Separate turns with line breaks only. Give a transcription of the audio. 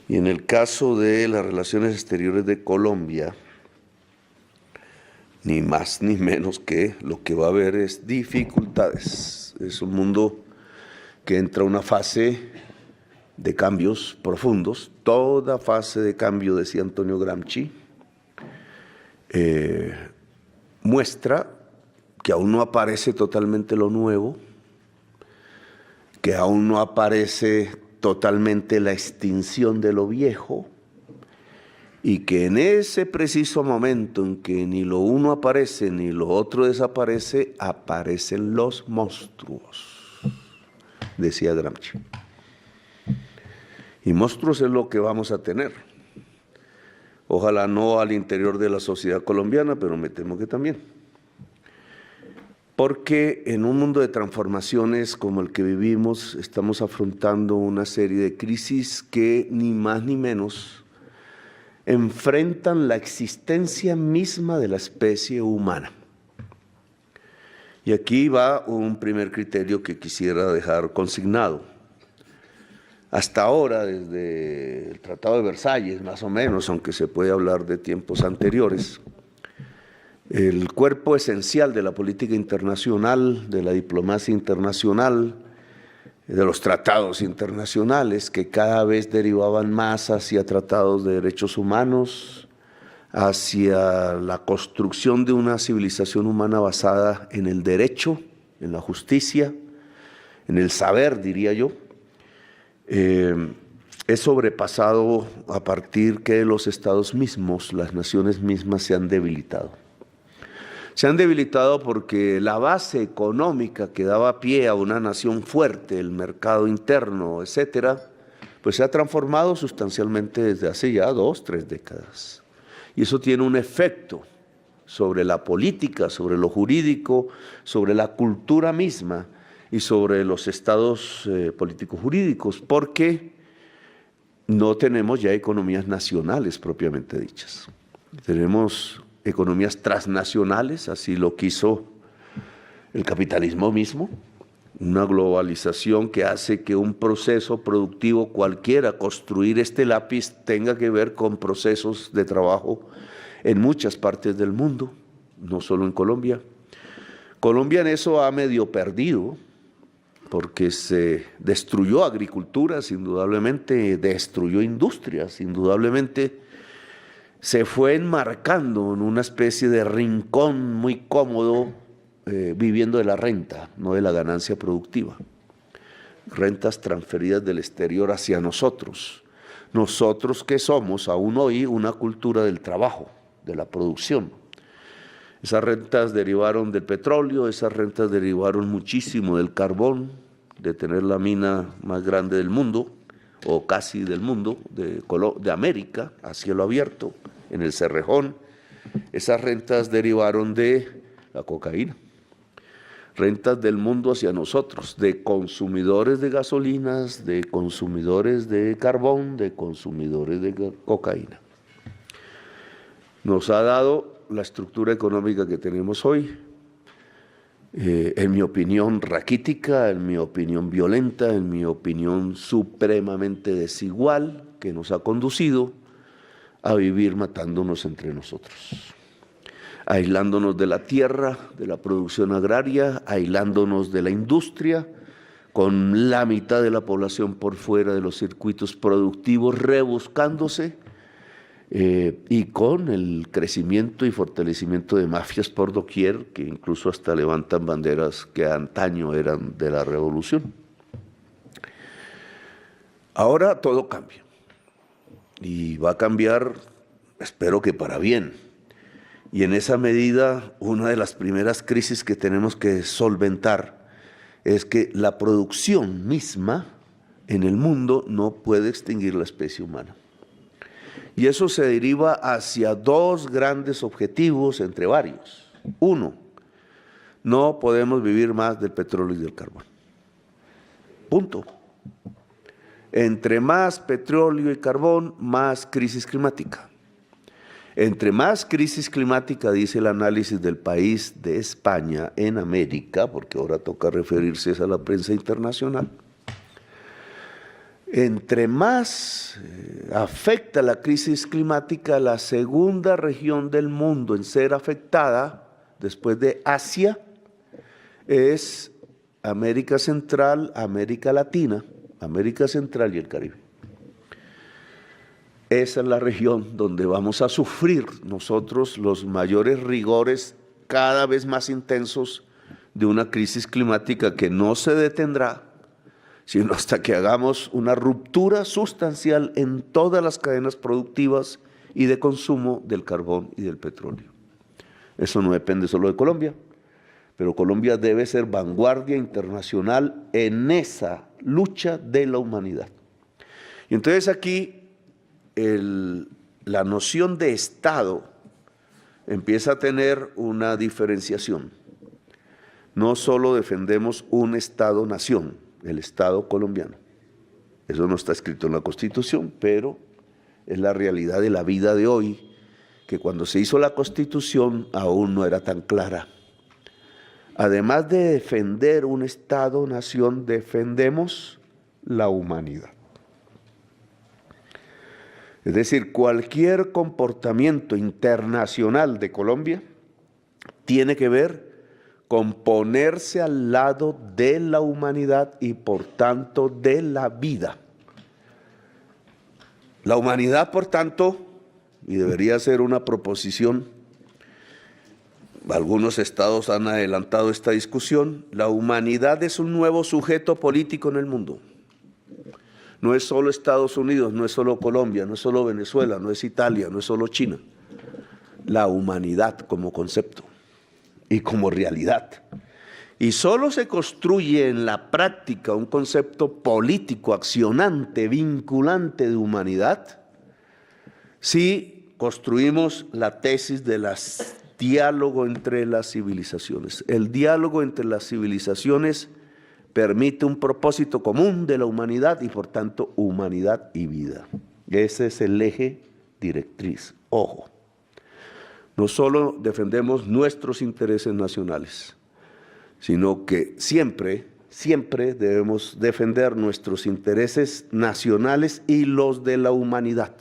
Y en el caso de las relaciones exteriores de Colombia, ni más ni menos que lo que va a haber es dificultades. Es un mundo que entra a una fase de cambios profundos. Toda fase de cambio, decía Antonio Gramsci, muestra que aún no aparece totalmente lo nuevo, que aún no aparece totalmente la extinción de lo viejo, y que en ese preciso momento en que ni lo uno aparece ni lo otro desaparece, aparecen los monstruos, decía Gramsci. Y monstruos es lo que vamos a tener. Ojalá no al interior de la sociedad colombiana, pero me temo que también. Porque en un mundo de transformaciones como el que vivimos, estamos afrontando una serie de crisis que ni más ni menos enfrentan la existencia misma de la especie humana. Y aquí va un primer criterio que quisiera dejar consignado. Hasta ahora, desde el Tratado de Versalles, más o menos, aunque se puede hablar de tiempos anteriores, el cuerpo esencial de la política internacional, de la diplomacia internacional, de los tratados internacionales que cada vez derivaban más hacia tratados de derechos humanos, hacia la construcción de una civilización humana basada en el derecho, en la justicia, en el saber, diría yo, es sobrepasado a partir que los estados mismos, las naciones mismas se han debilitado. Se han debilitado porque la base económica que daba pie a una nación fuerte, el mercado interno, etcétera, pues se ha transformado sustancialmente desde hace ya 2, 3 décadas. Y eso tiene un efecto sobre la política, sobre lo jurídico, sobre la cultura misma y sobre los estados políticos jurídicos, porque no tenemos ya economías nacionales propiamente dichas. Tenemos economías transnacionales, así lo quiso el capitalismo mismo, una globalización que hace que un proceso productivo cualquiera, construir este lápiz, tenga que ver con procesos de trabajo en muchas partes del mundo, no solo en Colombia. Colombia en eso ha medio perdido, porque se destruyó agriculturas, indudablemente, destruyó industrias, indudablemente, se fue enmarcando en una especie de rincón muy cómodo, viviendo de la renta, no de la ganancia productiva. Rentas transferidas del exterior hacia nosotros. Nosotros que somos aún hoy una cultura del trabajo, de la producción. Esas rentas derivaron del petróleo, esas rentas derivaron muchísimo del carbón, de tener la mina más grande del mundo, o casi del mundo, de América, a cielo abierto, en el Cerrejón. Esas rentas derivaron de la cocaína, rentas del mundo hacia nosotros, de consumidores de gasolinas, de consumidores de carbón, de consumidores de cocaína. Nos ha dado la estructura económica que tenemos hoy, en mi opinión raquítica, en mi opinión violenta, en mi opinión supremamente desigual, que nos ha conducido a vivir matándonos entre nosotros, aislándonos de la tierra, de la producción agraria, aislándonos de la industria, con la mitad de la población por fuera de los circuitos productivos, rebuscándose, y con el crecimiento y fortalecimiento de mafias por doquier, que incluso hasta levantan banderas que antaño eran de la revolución. Ahora todo cambia, y va a cambiar, espero que para bien. Y en esa medida, una de las primeras crisis que tenemos que solventar es que la producción misma en el mundo no puede extinguir la especie humana. Y eso se deriva hacia 2 grandes objetivos entre varios. 1, no podemos vivir más del petróleo y del carbón. Punto. Entre más petróleo y carbón, más crisis climática. Entre más crisis climática, dice el análisis del país de España en América, porque ahora toca referirse a la prensa internacional, Entre más afecta la crisis climática, la segunda región del mundo en ser afectada, después de Asia, es América Central, América Latina, América Central y el Caribe. Esa es la región donde vamos a sufrir nosotros los mayores rigores cada vez más intensos de una crisis climática que no se detendrá, sino hasta que hagamos una ruptura sustancial en todas las cadenas productivas y de consumo del carbón y del petróleo. Eso no depende solo de Colombia, pero Colombia debe ser vanguardia internacional en esa lucha de la humanidad. Y entonces aquí la noción de Estado empieza a tener una diferenciación. No solo defendemos un Estado-nación, el Estado colombiano. Eso no está escrito en la Constitución, pero es la realidad de la vida de hoy, que cuando se hizo la Constitución aún no era tan clara. Además de defender un Estado-nación, defendemos la humanidad. Es decir, cualquier comportamiento internacional de Colombia tiene que ver con ponerse al lado de la humanidad y por tanto de la vida. La humanidad, por tanto, y debería ser una proposición, algunos estados han adelantado esta discusión, la humanidad es un nuevo sujeto político en el mundo. No es solo Estados Unidos, no es solo Colombia, no es solo Venezuela, no es Italia, no es solo China. La humanidad como concepto y como realidad. Y solo se construye en la práctica un concepto político, accionante, vinculante de humanidad, si construimos la tesis del diálogo entre las civilizaciones. El diálogo entre las civilizaciones permite un propósito común de la humanidad y por tanto humanidad y vida. Ese es el eje directriz. Ojo, no solo defendemos nuestros intereses nacionales, sino que siempre debemos defender nuestros intereses nacionales y los de la humanidad.